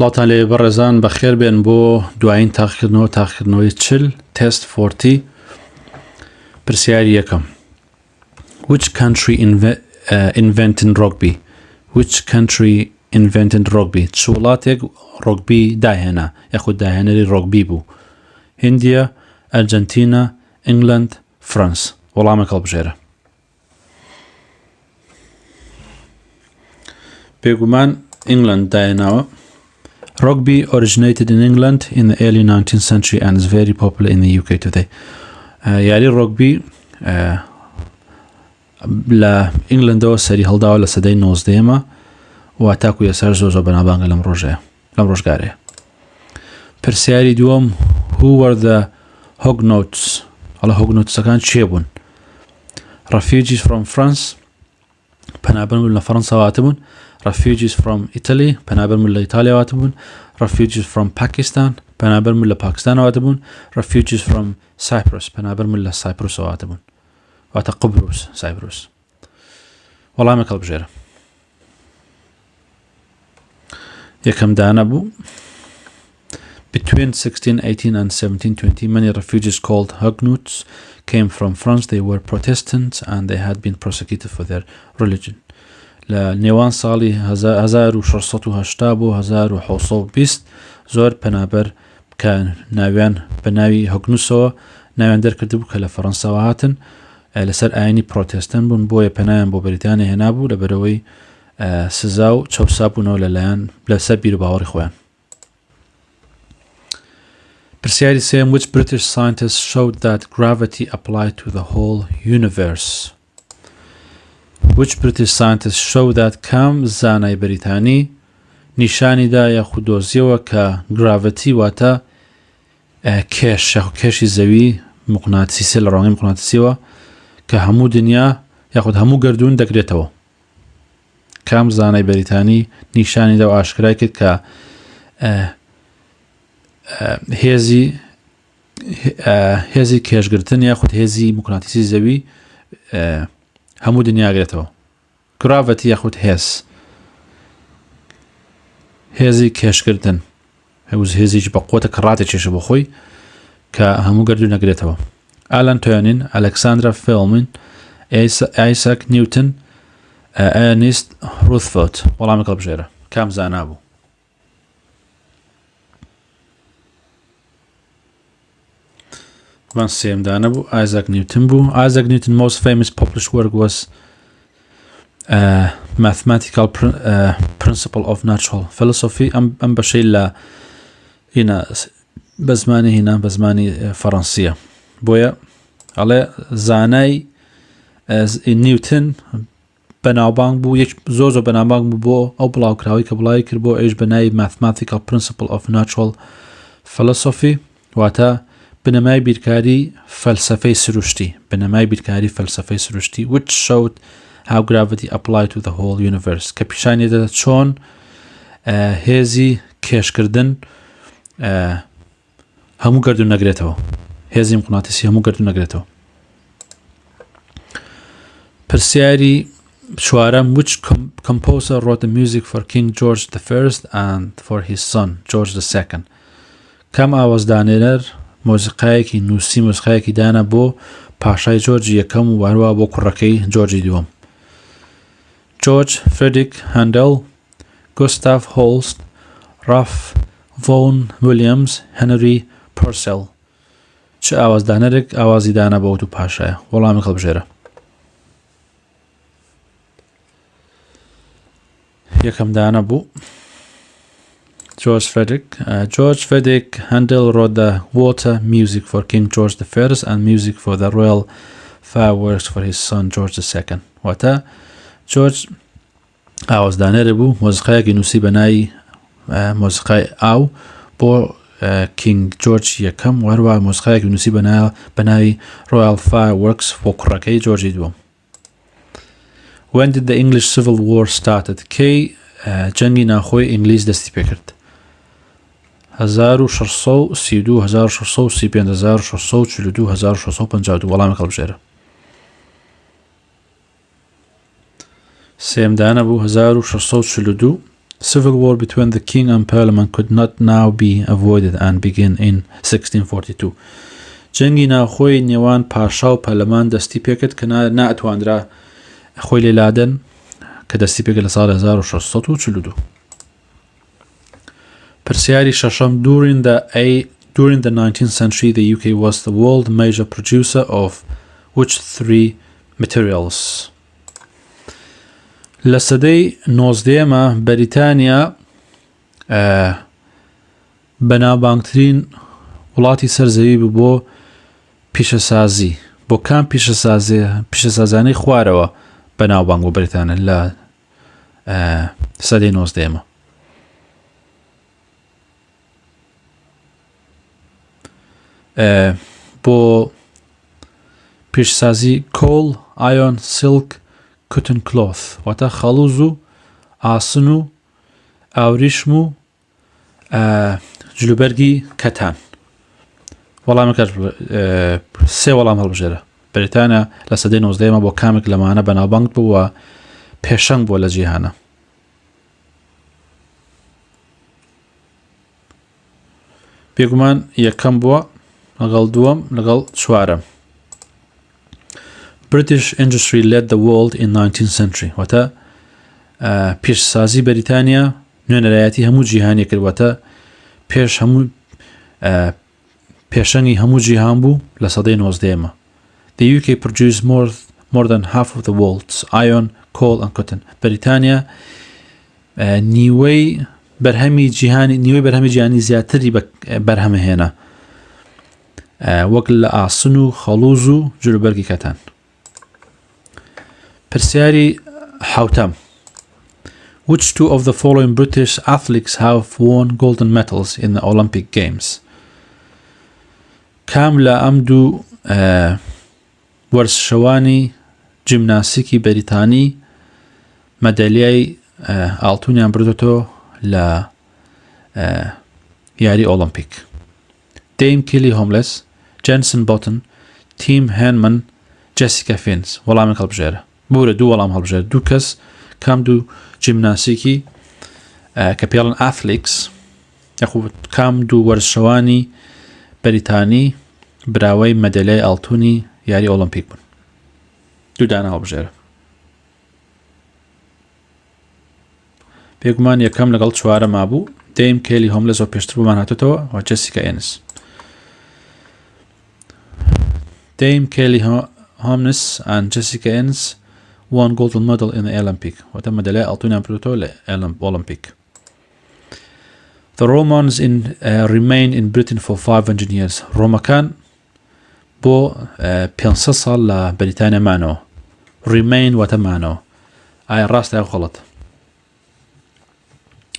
سڵاتان لێ بەڕێزان بەخێر بێن بۆ دوایین تاقیکردنەوەی چل تست 40 پرسیاری یەکەم. Which country invented rugby? Which country invented rugby? چ وڵاتێک ڕۆگبی داهێنا یاخود داهێنەری ڕۆگبی بوو؟ هیندیا، ئەرجەنتینا، ئینگلند، فرانس. وەڵامێک هەڵبژێرە. بێگومان ئینگلند داهێناوە. Rugby originated in England in the early 19th century and is very popular in the UK today. یاری ڕۆگبی لە ئینگلندەوە سەری هەڵداوە لە سەدەی 19ەمە و تاکو یەسەر زۆر بەنابانگە لەم ڕۆژگارەیە. پرسیاری دووەم Who were the Huguenots? هەڵە هوگنۆتسەکان چێ بوون؟ Refugees from France پەنابەربوون لە فەڕەنسا هاتبوون. Refugees from Italy پەنابەربوون لە ئیتالیا هاتبوون. Refugees from Pakistan پەنابەربوون لە پاکستان هاتبوون. Refugees from Cyprus پەنابەربوون لە سایپرس هاتبوون. واتە قبرس سایپرس. وەڵامێک هەڵبژێرە. یەکەم دانە بوو. Between 1618 and 1720, many refugees called Huguenots came from France. They were Protestants and they had been persecuted for their religion. لە نێوان ساڵی 1680 بۆ 1720 زۆر پەنابەر کە ناویان بە ناوی هۆگنوسەوە ناویان دەرکردبوو کە لە فەڕەنساوە هاتن لەسەر ئاینی پرۆتێستان بوون بۆیە پەنایان بۆ بەریتانیا هێنابوو لەبەرەوەی سزا و چەوسا بوونەوە لەلایەن لەسەر بیر و باوەڕی خۆیان. پرسیاری سێم Which British scientist showed that gravity applied to the whole universe? Which British scientist showed that کام زانای بەریتانی نیشانیدا یاخود دۆزیەوە کە gravity واتە کێشی زەوی مقناطیسی لە ڕۆنگەی مقناطیسیەوە کە هەموو دنیا یاخود هەموو گەردوون دەگرێتەوە. کام زانای بەریتانی نیشانیدا و ئاشکرای کرد کە هێزی کێشگرتن یاخود هێزی مقناطیسی زەوی هەموو دنیاگرێتەوە. گراڤەتی یاخود هێزی کێشگرتن هێزیش بە قوتە کە ڕاتێکێشە بۆ خۆی کە هەموو گەردوو نەگرێتەوە. ئالان تۆیانین، ئەلەکساندرا فێڵمن، ئایساک نیوتن، ئەرنیست ڕوثفۆرد. وەڵامێک هەڵبژێرە. کام زانا بوو؟ سێم دانە بوو ئایزاک نیوتن بوو. Isaac Newton's most famous published work was mathematical principle of natural philosophy. ئەم بەشەی لە بە زمانی فەڕەنسیە بۆیە ئەڵێ زانای نیوتن بەناوبانگ بوو زۆر بەناوبانگ بوو بۆ ئەو بڵاوکراوی کە بڵاوی کرد بۆ ئەویش بەناوی mathematical principle of natural philosophy واتە بنەمای بیرکاری فەلسەفەی سروشتی which showed how gravity applied to the whole universe کە پیشانی دەدا چۆن هێزی کێشکردن هەموو گەردوون نەگرێتەوە. هێزی مقناطیسی هەموو گەردوون نەگرێتەوە. پرسیاری چوارەم Which composer wrote the music for King George I and for his son George II? کەم ئاوازدانێنەر مۆزیقایەکی نووسی مۆزیقایەکی دانا بۆ پاشای جۆرجی یەکەم و هەروە بۆ کوڕەکەی جۆرجی دووەم. جۆرج فردریک هەندەل، گوستاف هۆلست، ڕاف ڤۆن ویلیەمز، هەنری پۆرسێل. چ ئاوازدانەرێک ئاوازی دانا بۆ دوو پاشایە؟ وەڵامێک هەڵبژێرە. یەکەم دانە بوو George Frederick Handel wrote the water music for King George I and music for the royal fireworks for his son George II. واتە جۆرج ئاوازدانەرە بوو مۆزیقایەکی نووسی بەناوی مۆزیقای ئاو بۆ کینگ جۆرج یەکەم و هەروە مۆزیقایەکی نووسی بەناوی royal fireworks بۆ کوڕەکەی جۆرجی دووەم. When did the English Civil War started? کەی جەنگی ناخۆی ئینگلیز دەستی پێکرد؟ 1632 1635 1642 1652. وەڵامێک هەڵبژێرە. سێم دانە بوو 1642 Civil war between the king and parliament could not now be avoided and began in 1642. جەنگی ناوخۆی نێوان پاشا و پەرلەمان دەستی پێکرد کە ناتواندرا خۆی لێلادەن کە دەستی پێکرد لە ساڵ 1642. پرسیاری شەشەم During the 19th century, the UK was the world major producer of which three materials? لە سەدەی 19ەمە بەریتانیا بەناوبانگترین وڵاتی سەرزەوی بوو بۆ پیشەسازی بۆ کام پیشەسازانەی خوارەوە بەناوبانگ بۆ بەریتانیا لە سەدەی 19ەمە. بۆ پیشەسازی کۆڵ، ئایۆن، سیلک، کوتن کلۆث واتە خەڵوز و ئاسن و ئاوریشم و جلوبەرگی کەتان. وەڵامەکەش سێ وەڵام هەڵبژێرە. بەریتانیا لە سەدەی 19ەمە بۆ کامێک لەمانە بەناوبانگ بووە پێشەنگ بۆ لە جیهانە. بێگومان یەکەم بووە لەگەڵ دووەم لەگەڵ چوارەم. British industry led the world in 19th century. واتە پیشسازی بەریتانیا نوێنەرایەتی هەموو جیهانی کردواتە پێشەنگی هەموو جیهان بوو لە سەدەی 19ەمە. The UK produced more than half of the world's iron, coal and cotton. بەریتانیا نیوەی بەرهەمی جیهانی زیاتری بەرهەمەهێنا وەک لە ئاسن و خەڵوز و جلوبەرگی کەتان. پرسیاری حوتەم Which two of the following British athletes have won golden medals in the Olympic Games? کام لە ئەم دوو وەرزشەوانی جیمناستیکی بەریتانی مەدالیای ئاڵتوونیان بردوێتەوە لە یاری ئۆلمپیک. دەیم کیلی هۆملس، جێنسن بۆتن، تیم هێنمن، جەسیکا فینز. وەڵامی هەڵبژێرە. بورە دوو وەڵام هەڵبژێرە. دوو کەس کام دوو جیمناستیکی کە پێڵن ئەثلیکس یاخود کام دوو وەرزشەوانی بەریتانی براوەی مەدالیای ئاڵتوونی یاری ئۆلمپیک بوون. دوو دانە هەڵبژێرە. بێگومان یەکەم لەگەڵ چوارە مابوو. دەیم کێلی هۆملس و پێشتر بۆمان هاتوتەوە و جەسیکا ئێنس. دەیم کێلی هۆملس and Jessica Ennis won golden medal in the Olympic. واتە مەدالیای ئاڵتوونیان بردوێتەوە لە ئۆلمپیک. The Romans remained in Britain for 500 years. ڕۆمەکان بۆ 500 ساڵ لە بەریتانیا مانەوە. Remain واتە مانەوە. ئایا ڕاستە یا غەڵەت؟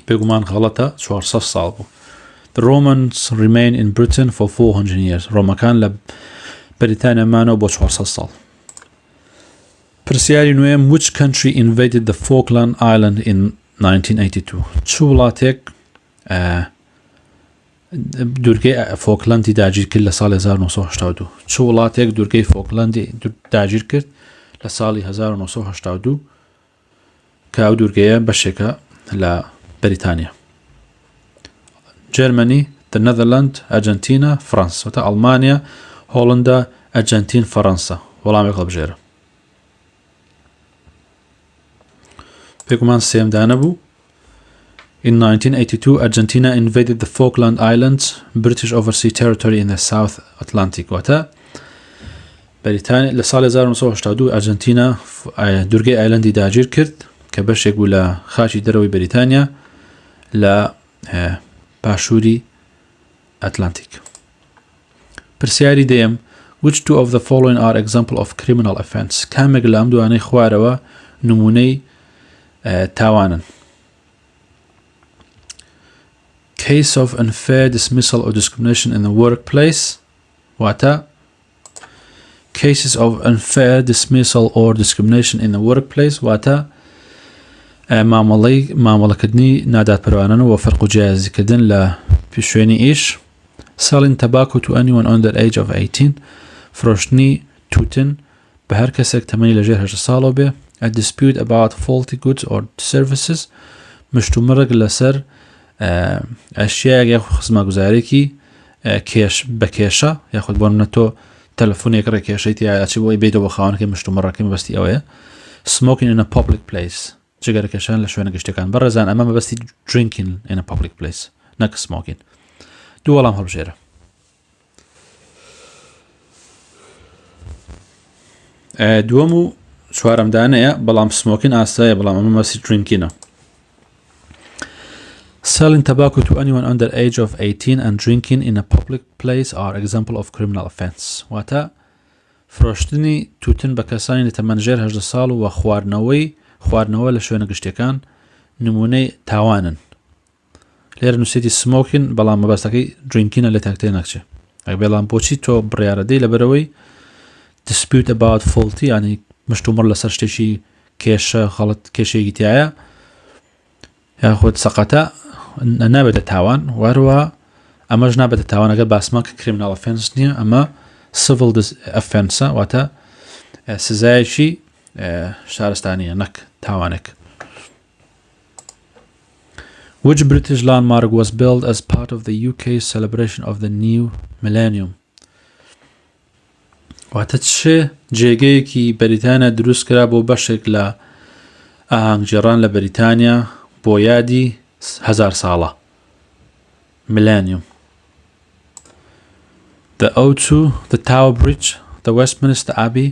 بێگومان غەڵەتە. 400 ساڵ بوو. The Romans remained in Britain for 400 years. ڕۆمەکان لە بەریتانیا مانەوە بۆ 400 ساڵ. پرسیاری نوێم Which country invaded the Falkland Island in 1982? چ وڵاتێک دوورگەی فۆکلەندی داگیر کرد لە ساڵی 1982؟ چ وڵاتێک دوورگەی فۆکلەندی داگیر کرد لە ساڵی 1982 کە ئەو دوورگەیە بەشێکە لە بەریتانیا؟ جەرمەنی، the Netherlands، ئەرجەنتینا، فەڕەنسا. واتە ئەڵمانیا، هۆڵندا، ئەرجەنتین، فەڕەنسا. وەڵامێک هەڵبژێرە. پێگومان سێمدانە بوو. In 1982, Argentina invaded the Falkland Islands, British overseas territory in the South Atlantic. واتە بەریتانیا لە ساڵی 1982 ئەرجەنتینا دوورگەی ئایلەندی داگیر کرد کە بەشێک بوو لە خاچی دەرەوەی بەریتانیا لە باشووری ئەتلانتیک. پرسیاری دەیەم Which two of the following are example of criminal offence? کامێک لە ئەم دوانەی خوارەوە نمونەی تاوانن. Case of unfair dismissal or discrimination in the workplace. واتە cases of unfair dismissal or discrimination in the workplace واتە مامەڵەکردنی نادادپەروانە و فەرق و جیازیکردن لە شوێنی ئیش. selling tobacco to anyone under age of 18. فرۆشتنی توتن بە هەر کەسێک تەمەنی لەژێر 18 ساڵەوە بێ. a dispute about faulty goods or services. مشتومڕێک لەسەر ئەشیایەک یاخود خزمەتگوزارێکی بە کێشە یاخود بۆ نمونە تۆ تەلەفۆنێک ڕێکێشەی تیا ئەچی بۆی بێتەوە بە خاوەنەکەی مشتومڕەکەی مەبەستی ئەوەیە smoking in a public place جگەرەکێشان لە شوێنە گشتەکان بەڕێزان ئەمە مەبەستی drinking in a public place نەک smoking دوو وەڵام هەڵبژێرە دووەم و چوارەمدانەیە بەڵام smoking ئاساییە بەڵام ئەمە مەبەستی drinkingە Selling tobacco to anyone under age of 18 and drinking in a public place are example of criminal offence. واتە فرۆشتنی توتن بە کەسانی لە تەمەنجێر 18 ساڵ و خواردنەوە لە شوێنە گشتەکان نمونەی تاوانن. لێرە نووسێتی سمۆکین بەڵام مەبەستەکەی درینکینە لە تاکتێ نەکچێ. ئەگە بێڵام بۆچی تۆ بڕیارەدەی لەبەرەوەی dispute about faulty ینی مشتومڕ لەسەر شتێکی کێشە خەڵەت کێشەیەکی تایە یاخود سەقەتە نابێتە تاوان واروە ئەمەش نابێتە تاوانەکە باسماکە criminal offence نییە ئەمە civil offence واتە سزایەکی شارستانیە نەک تاوانێک Which British landmark was built as part of the UK's celebration of the new millennium واتە چه جێگەیەکی بەریتانیا دروست کرا بۆ بەشێک لە ئاهەنگگێڕان لە بەریتانیا بۆ یادی 1000 ساڵە millennium The O2 the Tower Bridge the Westminster Abbey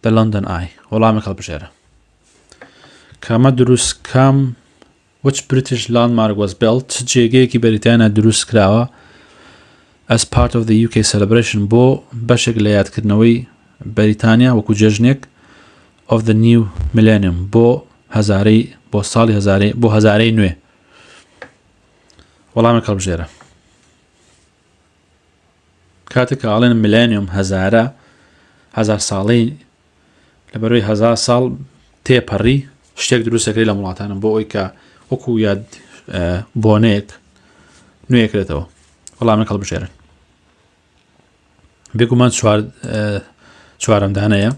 the London Eye وەڵامێک هەڵبژێرە کامە دروست کام Which British landmark was built جێگەیەکی بەریتانیا دروست کراوە as part of the UK celebration بۆ بەشێک لە یادکردنەوەی بەریتانیا وەکو جێژنێک of the new millennium بۆ ساڵی بۆ هەزارەی نوێ وەڵامێک هەڵبژێرە کاتێک کە ئاڵێن millennium هەزار ساڵەی لەبەرەوەی 1000 ساڵ تێپەڕی شتێک دروستەکەی لە وڵاتانم بۆ ئەوی کە وەکو یاد بۆنەیەک نوێکرێتەوە وەڵامێک هەڵبژێرن بێگومان چوارەمدانەیە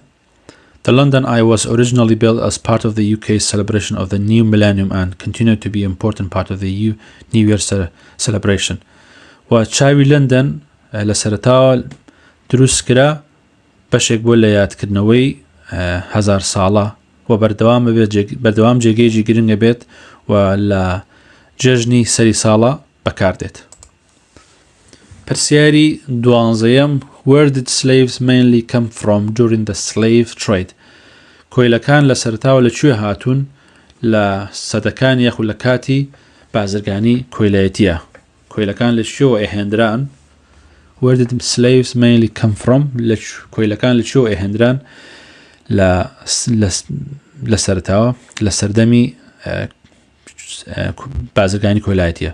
The London Eye was originally built as part of the UK's celebration of the new millennium and continued to be an important part of the New Year celebration. و چاوی لندن لەسەرەتاوە دروست کرا بەشێک بۆ لە یادکردنەوەی 1000 ساڵە و بەردەوام جێگەیەکی گرنگە بێت و لە جێژنی سەری ساڵە بەکاردێت. پرسیاری دوانزەیەم Where did slaves mainly come from during the slave trade? کۆیلەکان لە سەرتاوە لەکوێ هاتوون لە سەدەکان یەخود لە کاتی بازرگانی کۆیلایەتیە کۆیلەکان لە شێوە ئەهێنران Where did slaves mainly come from کۆیلەکان لە شێوە ئەهێنران لە سەرتاوە لە سەردەمی بازرگانی کۆیلایەتیە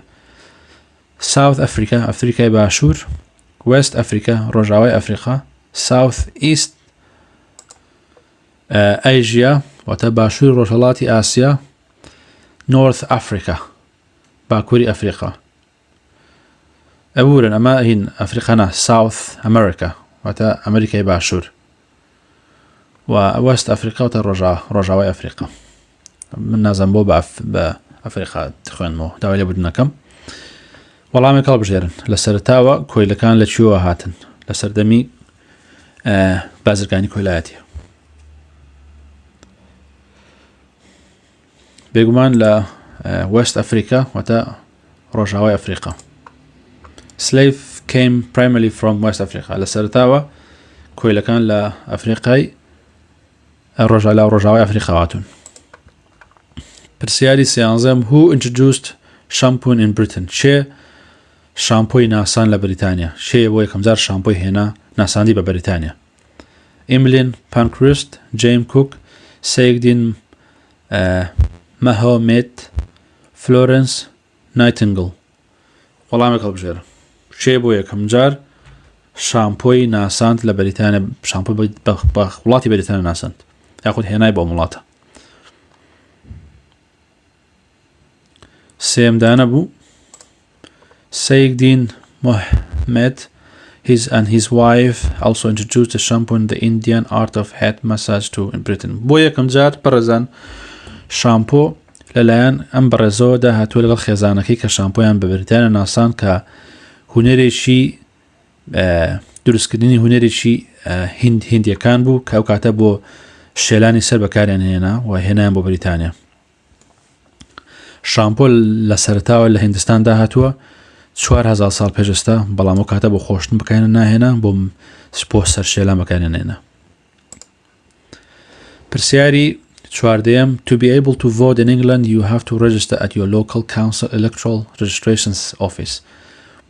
South Africa ئەفریقای باشوور West Africa ڕۆژاوای ئەفریقا South East Asia واتە باشووری ڕۆژهەڵاتی ئاسیا North Africa باکووری ئەفریقا ئەبورن ئەمە هین ئەفریقانە South America واتە ئەمریکای باشوور و West Africa واتە ڕۆژاوای ئەفریقا من نازم بۆ بە ئەفریقا تخوێنمەوە داوای لێبوردنەکەم وەڵامێک هەڵبژێرن لە سەرتاوە کۆیلەکان لە چیوە هاتن لە سەردەمی بازرگانی کۆیلایەتیە بێگومان لە West Africa واتە ڕۆژاوای ئەفریقا Slave came primarily from West Africa لە سەرتاوە کۆیلەکان لە ئەفریقای ڕۆژاوای ئەفریقا هاتون پرسیاری سیانزەم Who introduced shampoo in Britain چێ شامپۆی ناسان لە بەریتانیا شێیە بۆ یەکەم جار شامپۆی هێنا ناساندی بە بەریتانیا ئیملین پانکریست جیم کوک سەیەکدین مەهۆمێت فلۆرنس نایتنگل وەڵامێک هەڵبژێرە شێیە بۆ یەکەم جار شامپۆی ناساند لە بەریتانیا شامپۆی بە وڵاتی بەریتانیا ناساند یاخود هێنای بۆ وڵاتە سێمدانە بوو Sayyidin Mohammed and his wife also introduced the shampoo in the Indian art of head massage to in Britain. بۆ یەکەم جار پەرەزان شامپۆ لەلایەن ئەم بەڕێزەوەدا هاتووە لەگەڵ خێزانەکەی کە شامپۆیان بە بەریتانیا ناسان کە هونەرێکی دروستکردنی هونەرێکی هیندیەکان بوو کە ئەو کاتە بۆ شێلانی سەر بەکاریان هێنا و هێنایان بۆ بەریتانیا. شامپۆ لە سەرتاوە لە هیندستاندا هاتووە 4000 ساڵ پێشستا، بەڵام ئەو کاتە بۆ خۆشتن بکارێن ناهێنا، بۆ سەر شێلان بەکارێن هێنا. پرسیاری چواردەیەم To be able to vote in England you have to register at your local council electoral registrations office.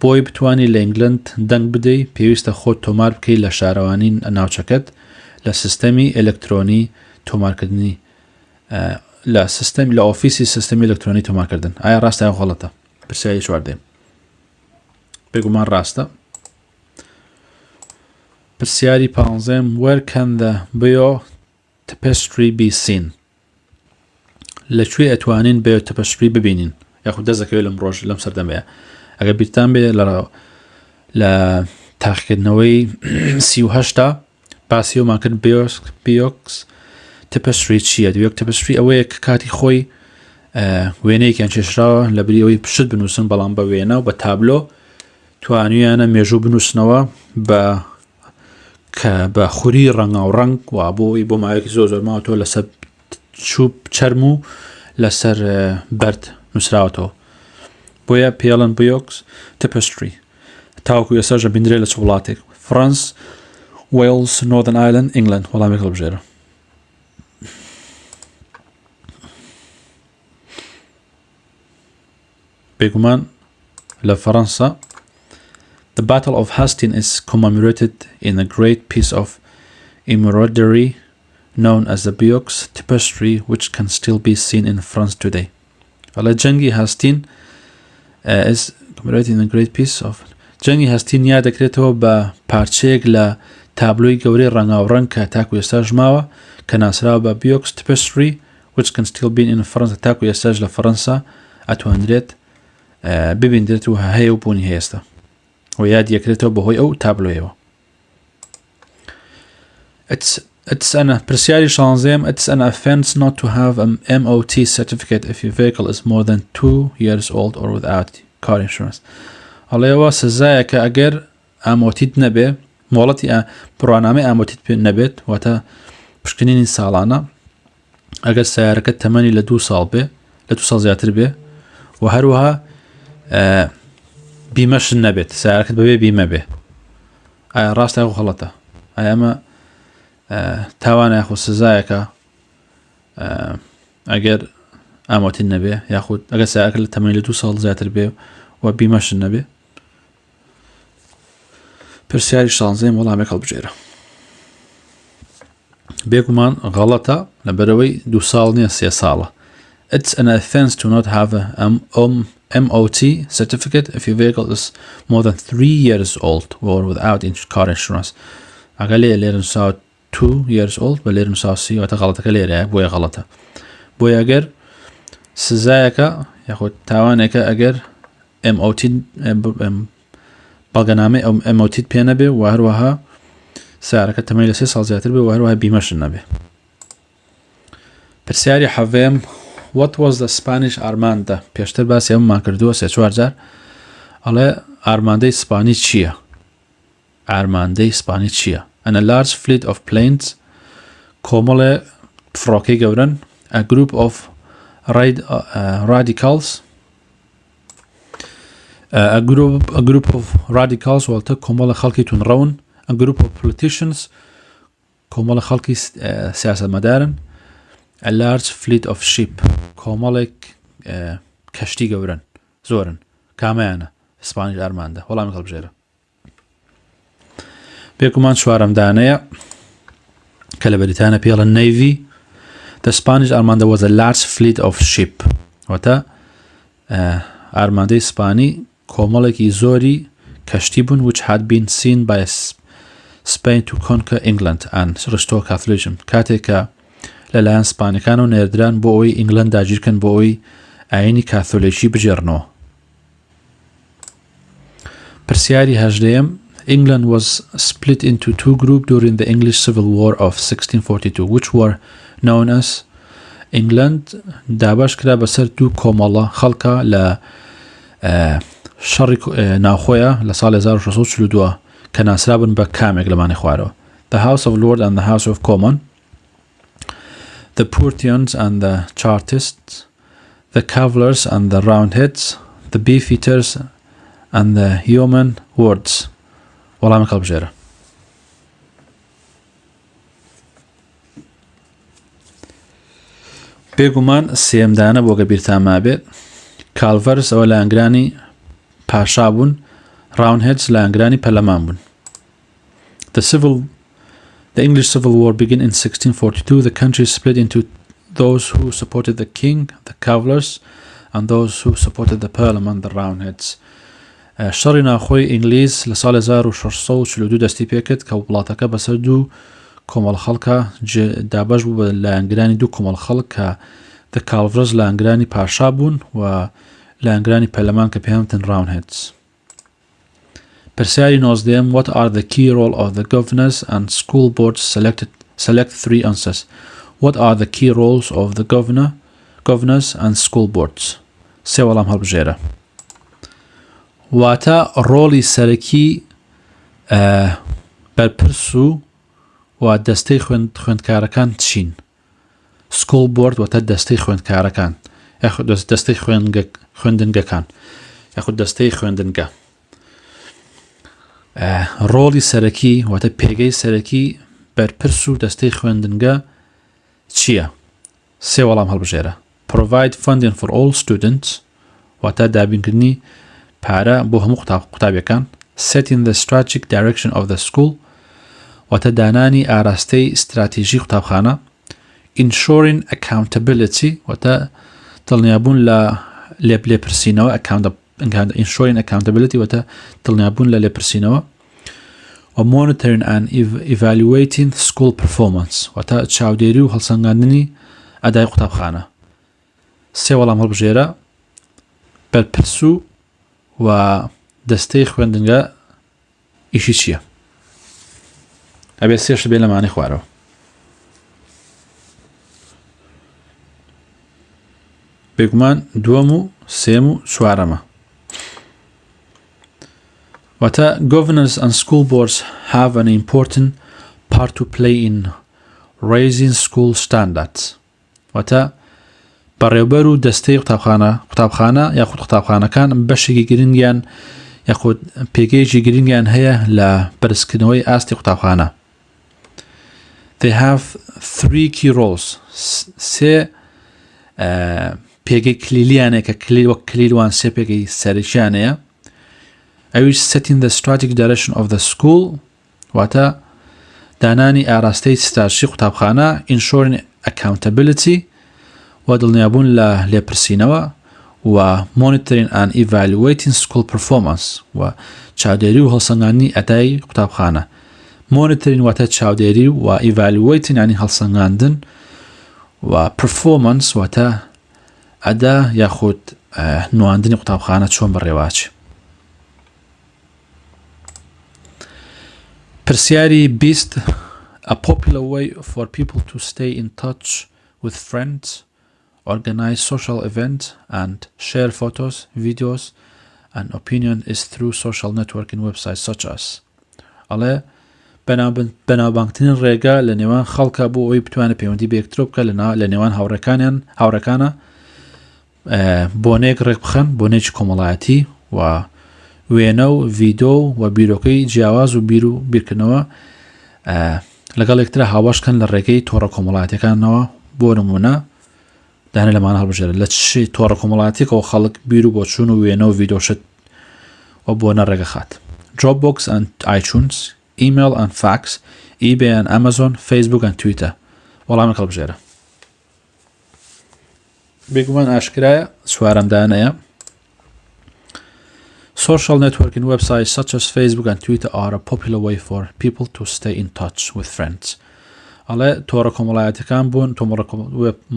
بۆی بتوانی لە ئینگلند دەنگ بدەی پێویستە خۆت تۆمار بکەی لە شارەوانین ناوچەکەت لە سیستەمی ئەلکترۆنی تۆمارکردنی لە ئۆفیسی سیستەمی ئەلکترۆنی تۆمارکردن. ئایا ڕاستە یان غەڵەتە؟ پرسیاری چواردەیەم. بێگومان ڕاستە. پرسیاری پانزەم Where can the tapestry be seen? لەکوێ ئەتوانین tapestry ببینین؟ یاخود دەزەکەوێت لەم ڕۆژ لەم سەردەمەیە. ئەگەر بیرتان بێ لە تاقیکردنەوەی 38 باسی ئەومان کرد بییەوێت tapestry چییە؟ دوێک tapestry ئەوەیە کە کاتی خۆی وێنەیەکیان چێشراوە لە بری ئەوەی پشت بنووسن، بەڵام بە وێنە و بە تابلۆ توانویانە مێژوو بنووسنەوە بە خوری ڕەنگا و ڕەنگ و بۆی بۆ ماوەیەکی زۆر ماوەتەوە لەسەر چوب چەرم و لەسەر بەرد نووسراوەتەوە. بۆیە پێڵەن بییەوێت tapestry. تاوەکو ئێساژە بینرێت لە چ وڵاتێک؟ فرانس، وێلز، نۆردن ئایلند، ئینگلند. وەڵامێک هەڵبژێرە. بێگومان لە فەڕەنسا The Battle of Hastings is commemorated in a great piece of embroidery known as the Bieux tapestry which can still be seen in France today. جەنگی هاستین is commemorated in a great piece of جەنگی هاستین یاد دەکرێتەوە بە پارچەیەک لە تابلۆی گەورەی ڕەنگا و ڕەنگ کە تاکو ئێستاش ماوە کە ناسراوە بە Bieux tapestry which can still be in France. تاکو ئێستاش لە فەڕەنسا ئەتوانرێت ببیندرێت و هەیە و بوونی هێستا و یاد یەکرێتەوە بەهۆی ئەو تابلۆیەوە. پرسیاری شانزەیەم It's an offence not to have an MOT certificate if your vehicle is more than 2 years old or without car insurance. ئەڵێەوە سزایە کە ئەگەر ئامۆتیت نەبێ، مۆڵەتی پڕوانامەی ئامۆتیت نەبێت، واتە پشکنینی ساڵانە، ئەگەر سیارەکەت تەمەنی لە 2 ساڵ بێ، لە 2 ساڵ زیاتر بێ، و هەروەها بیمەشن نەبێت، سیارەکەت بەبێ بیمە بێ. ئایا ڕاستە یاخود غەڵەتە؟ ئایا ئەمە تاوانە یاخود سزایەکە ئەگەر ئامۆتیت نەبێ، یاخود ئەگەر سیارەکەت لە تەمەنی لە 2 ساڵ زیاتر بێ و بیمەشن نەبێ؟ پرسیاری شانزەیەم وەڵامێک هەڵبژێرە. بێگومان غەڵەتە لەبەرەوەی 2 ساڵ نییە 3 ساڵە. It's an offence to not have a MOT certificate if your vehicle is more than 3 years old or without car insurance. ئەگەر لێرە نووساوە 2 years old بە لێرە نووساوە 3 واتە غەڵەتەکە لێرەیە، بۆیە غەڵەتە. بۆیە ئەگەر سزایەکە یاخود تاوانێکە ئەگەر MOT بەڵگەنامەی MOT پێ نەبێ و هەروەها سیارەکە تەمەنی لە 3 ساڵ زیاتر بێ و هەروەها بیمەشن نەبێ. پرسیاری حەڤەیەم What was the Spanish Armada? پێشتر باسی ئەممان کردووە 3-4 جار. ئەڵێ ئارماندەی سپانی چییە؟ ئارماندەی سپانی چییە؟ And a large fleet of planes کۆمەڵێ فڕۆکەی گەورن a group of radicals a group of radicals واتە کۆمەڵە خەڵکی تونڕەون a group of politicians کۆمەڵە خەڵکی سیاسەتمەدارن a large fleet of ship کۆمەڵێک کەشتی گەورن زۆرن. کامەیانە سپانیش ئارماندە؟ وەڵامی هەڵبژێرە. بێگومان چوارەمدانەیە کە لە بەریتانیا پێڵن Navy. The Spanish Armada was a large fleet of ship. واتە ئارماندەی سپانی کۆمەڵێکی زۆری کەشتی بوون which had been seen by Spain to conquer England and restore Catholicism. کاتێک کە لەلایەن سپانیەکان و نێردران بۆ ئەوەی ئینگلەند داگیرکەن بۆ ئەوەی ئاینی کاتۆلیکی بجێڕنەوە. پرسیاری هەژدەیەم England was split into 2 groups during the English Civil War of 1642 which were known as ئینگلند دابش کرا بەسەر دوو کۆمەڵە خەڵکە لە شەڕی ناوخۆیە لە ساڵی 1642 کە ناسرابن بە کامێک لەمانی خوارەوە. The House of Lords and the House of Commons, the Purtians and the Chartists, the Cavaliers and the Roundheads, the Beefeaters and the Yeoman Wards. وەڵامی هەڵبژێرە. بێگومان سێمدانە بۆ گەبیرتان مابێت. کالڤەرس ئەوە لە ئەنگرانی پاشا بوون، راونهێدز لە ئەنگرانی پەرلەمان بوون. The English Civil War began in 1642. The country split into those who supported the king, the Cavaliers, and those who supported the Parliament, the Roundheads. شەڕی ناوخۆی ئینگلیز لە ساڵی 1642 دەستی پێکرد کە وڵاتەکە بەسەر دوو کۆمەڵ خەڵکە دابەش بوو لە ئەنگرانی دوو کۆمەڵ خەڵک کە the Cavaliers لە ئەنگرانی پاشا بوون و لە ئەنگرانی پەرلەمان کە پێیانوتن Roundheads. پرسیاری 19. What are the key role of the governors and school boards? Select 3 answers. What are the key roles of the governors and school boards? سێ وەڵام هەڵبژێرە. واتە ڕۆڵی سەرەکی بەرپرس و دەستەی خوێندکارەکان چین؟ school board واتە دەستەی خوێندکارەکان یاخود دەستەی خوێندنگەکان یاخود دەستەی خوێندنگە. ڕۆڵی سەرەکی واتە پێگەی سەرەکی بەرپرس و دەستەی خوێندنگە چییە؟ سێ وەڵام هەڵبژێرە. provide funding for all students واتە دابینکردنی پارە بۆ هەموو قوتابیەکان. setting the strategic direction of the school واتە دانانی ئاراستەی استراتیژی قوتابخانە. ensuring accountability واتە دڵنیابوون لە لێپرسینەوە ensuring accountability واتە دڵنیابوون لە لێپرسینەوە. و monitoring and evaluating school performance واتە چاودێری و هەڵسەنگاندنی ئەدای قوتابخانە. سێ وەڵام هەڵبژێرە. بەرپرس و دەستەی خوێندنگە ئیشی چییە؟ ئەبێ سێش بێ لەمانی خوارەوە. بێگومان دووەم و سێم و چوارەمە. واتە governors and school boards have an important part to play in raising school standards. واتە بەڕێوەبەر و دەستەی قوتابخانە یاخود قوتابخانەکان بەشێکی گرنگیان یاخود پێگەیەکی گرنگیان هەیە لە بەرزکردنەوەی ئاستی قوتابخانە. They have 3 key roles. سێ پێگەی کلیلیانەیە کە وەک کلیلوان سێ پێگەی سەرەکیانەیە. ئەویش setting the strategic direction of the school واتە دانانی ئاراستەی ستراتیژی قوتابخانە. ensuring accountability و دڵنیابوون لە لێپرسینەوە و monitoring and evaluating school performance و چاودێری و هەڵسەنگاندنی ئەدای قوتابخانە. monitoring واتە چاودێری و evaluating یعنی هەڵسەنگاندن و performance واتە ئەدا یاخود نواندنی قوتابخانە چۆن بەڕێواچێ. پرسیاری 20. A popular way for people to stay in touch with friends, organize social events and share photos, videos and opinion is through social networking websites such as. ئەڵێ بەناوبانگترین ڕێگە لە نێوان خەڵکە بۆ ئەوەی بتوانێت پەیوەندی بە یەکتر بکە لە نێوان هاوڕەکانە بۆنەیەک ڕێک بخەن بۆنێکی کۆمەڵایەتی و وێنە و ڤیدۆ و بیرۆکەی جیاواز و بیر و بیرکردنەوە لەگەڵ یەکترە هاواشکەن لە ڕێگەی تۆڕە کۆمەڵایەتیەکانەوە. بۆ نمونە دانێ لەمانە هەڵبژێرە لە چی تۆڕە کۆمەڵایەتێکەوە خەڵک بیر و بۆچوون و وێنە و ڤیدۆشت و بۆنە ڕێگەخات. Dropbox and iTunes, email and fax, eBay and Amazon, Facebook and Twitter. وەڵامی هەڵبژێرە. بێگومان ئاشکرایە سوارەمدانەیە. Social networking websites such as Facebook and Twitter are a popular way for people to stay in touch with friends. ئەڵێ تۆڕە کۆمەڵایەتەکان بوون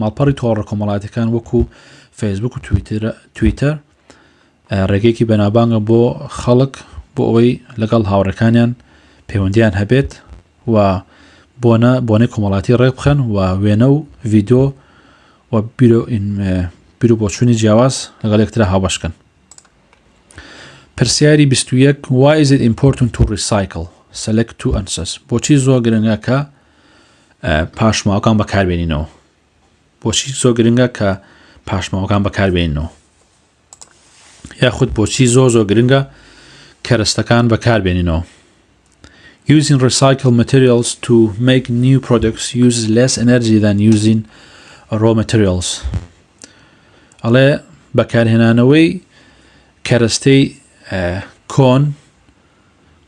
ماڵپەڕی تۆڕە کۆمەڵایەتەکان وەکو فەیسبوک و تویتەر ڕێگەیەکی بەناوبانگە بۆ خەڵک بۆ ئەوەی لەگەڵ هاوڕەکانیان پەیوەندیان هەبێت و بۆنەی کۆمەڵایەتی ڕێک بخەن و وێنە و ڤیدۆ و بیرو بۆ چوونی جیاواز لەگەڵ یەکترا هاوبەشکەن. پرسیاری 21 Why is it important to recycle? Select two answers. بۆچی زۆر گرنگە کە پاشماوەکان بەکاربێنینەوە؟ بۆچی زۆر گرنگە کە پاشماوەکان بەکاربێنینەوە؟ یاخود بۆچی زۆر گرنگە کەرەستەکان بەکاربێنینەوە؟ Using recycled materials to make new products uses less energy than using raw materials. ئەڵێ بەکارهێنانەوەی کەرەستەی کۆن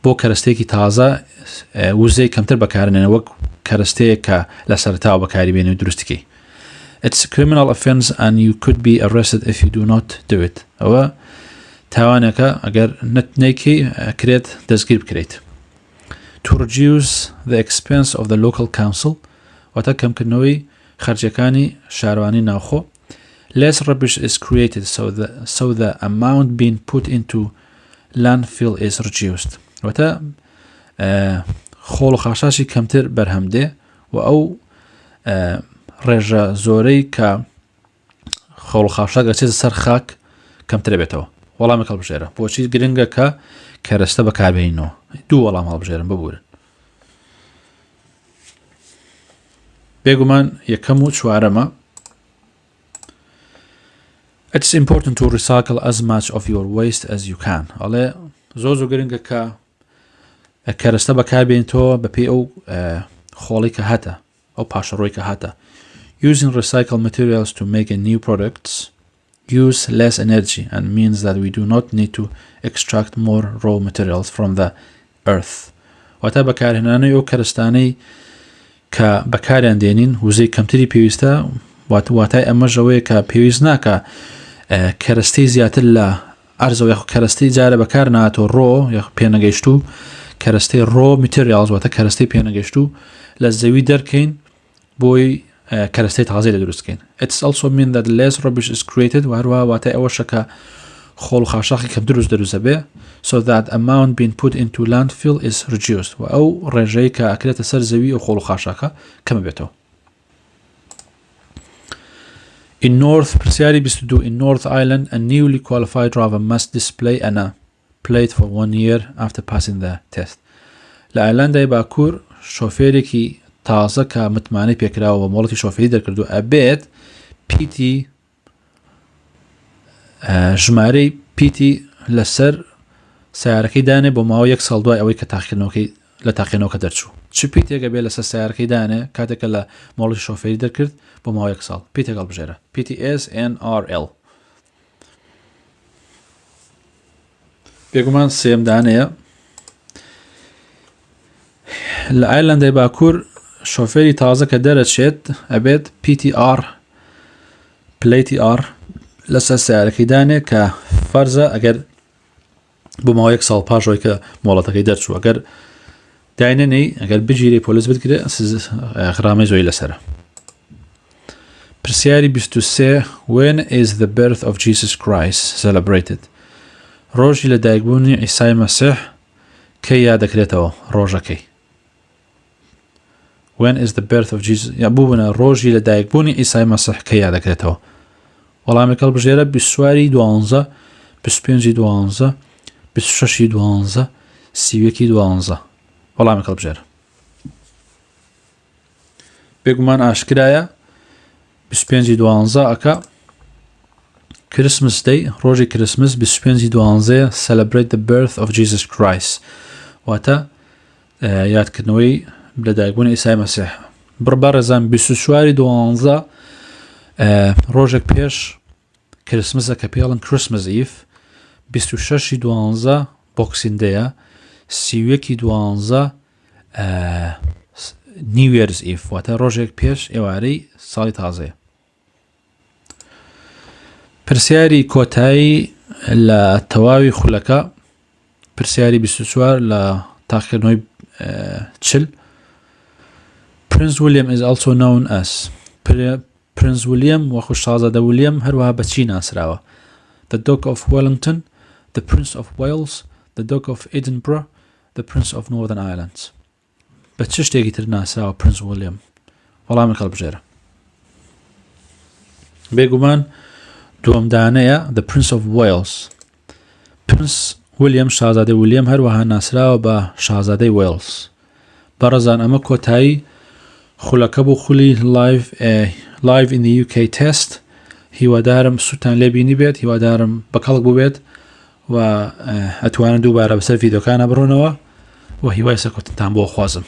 بۆ کەرەستەیەکی تازە وزەی کەمتر بەکارهێنێنە وەک کەرەستەیە کە لە سەرتاوە بەکاریبێنێ و دروستیکەی. It's a criminal offense and you could be arrested if you do not do it. ئەوە تاوانێکە ئەگەر نەیکەی کرێت دەستگیر بکرێت. To reduce the expense of the local council واتە کەمکردنەوەی خەرجەکانی شارەوانی ناوخۆ. Less rubbish is created so the amount being put into landfill is reduced. واتە خۆڵ و خاشاشی کەمتر بەرهەمدێ و ئەو ڕێژە زۆرەی کە خۆڵ و خاشاک دەچێتە سەر خاک کەمترە بێتەوە. وەڵامی هەڵبژێرە بۆچی گرنگە کە کەرەستە بەکاربێنینەوە. دوو وەڵام هەڵبژێرن ببورن. بێگومان یەکەم و چوارەمە It's important to recycle as much of your waste as you can. ئەڵێ زۆر گرنگە کە کەرەستە بەکاربێنیتەوە بەپێی ئەو خۆڵی کە هەتە ئەو پاشەڕۆی کە هەتە. Using recycled materials to make a new products use less energy and means that we do not need to extract more raw materials from the earth. واتە بەکارهێنانەوەی ئەو کەرەستانەی کە بەکاریان دێنین وزەی کەمتری پێویستە واتای ئەمەش ئەوەیە کە پێویست ناکە کەرەستەی زیاتر لە ئەرزەوە یاخود کەرەستەی جارە بەکار ناتۆ ڕۆ یاخ پێنەگەیشت و کەرەستەی ڕۆ میتریالز واتە کەرەستەی پێنەگەیشت و لە زەوی دەرکەین بۆی کەرەستەی تازەی لە دروستکەین. It's also mean that less rubbish is created و هەروەها واتای ئەوەشە کە خۆڵ و خاشاقی کەم دروست بێ so that amount being put into landfill is reduced و ئەو ڕێژەی کە ئەکرێتە سەر زەوی ئەو خۆڵ و خاشاقە کەمە بێتەوە. In North پرسیاری 22 In North Ireland a newly qualified driver must display a plate for 1 year after passing the test. لە ئایرلندای باکوور شۆفێرێکی تازە کە متمانەی پێکراوە بە مۆڵەتی شۆفێری دەرکردو ئەبێت پیتی ژمارەی پیتی لەسەر سیارەکەی دانێ بۆ ماوە 1 ساڵ دوای ئەوەی کە تاقیکردنەوەکەی لە تاقیکردنەوەکە دەرچوو. چ پیتێکە بێت لەسەر سیارەکەی دانێ کاتێکە لە مۆڵەتی شۆفێری دەرکرد بۆ ماوە 1 ساڵ پیتێک هەڵبژێرە PTSNRL. بێگومان سێم دانەیە لە ئایرلندای باکوور شۆفێری تازە کە دەرەچێت ئەبێت PTR پلەیتی R لەسەر سیارەکەی دانێ کە فەرزە ئەگەر بۆ ماوە 1 ساڵ پاشەوەی کە مۆڵەتەکەی دەرچوو ئەگەر داینەنەی ئەگەر بگیری پۆلیس بتگرێ غرامەی زۆی لەسەرە. پرسیاری 23 When is the birth of Jesus Christ celebrated? ڕۆژی لە دایکبوونی عیسای مەسیح کەی یادەکرێتەوە ڕۆژەکەی. When is the birth of Jesus یا بوونە ڕۆژی لە دایکبوونی عیسای مەسیح کەی یادەکرێتەوە؟ وەڵامی هەڵبژێرە 24 12 25 12 26 12 31 12 وەڵامی هەڵبژێرە. بێگومان ئاشکرایە 25 12 ئەکا Christmas Day ڕۆژی کریسمس 25 12 celebrate the birth of Jesus Christ واتە یادکردنەوەی لەدایکبوونی ئیسای مەسیح. بڕبەڕێزان 24 12 ڕۆژێک پێش کریسمسە کە پێڵن Christmas Eve 26 12 Boxing Day 31 12 New Year's Eve واتە ڕۆژێک پێش ئێوارەی ساڵی تازەیە. پرسیاری کۆتایی لە تەواوی خولەکە پرسیاری 24 لە تاقیکردنەوەی 40 Prince William is also known as Prince William وەخو شازادە ویلیەم هەروەها بەچی ناسراوە The Duke of Wellington, the Prince of Wales, the Duke of Edinburgh, the Prince of Northern Ireland. بە چ شتێکی تر ناسراوە Prince William؟ وەڵامی هەڵبژێرە. بێگومان دووەمدانەیە The Prince of Wales پرنس ویلیەم شازادەی ویلیەم هەروەها ناسراوە بە شازادەی وێلز بەڕێزان ئەمە کۆتایی خولەکە بۆ خولی live in the UK test هیوادارم سودتان لێبینی بێت هیوادارم بە کەڵک بوو بێت و ئەتوانن دووبارە بەسەر ڤیدۆکانە بڕۆنەوە و هیوای سەرکەوتنتان بۆ خوازم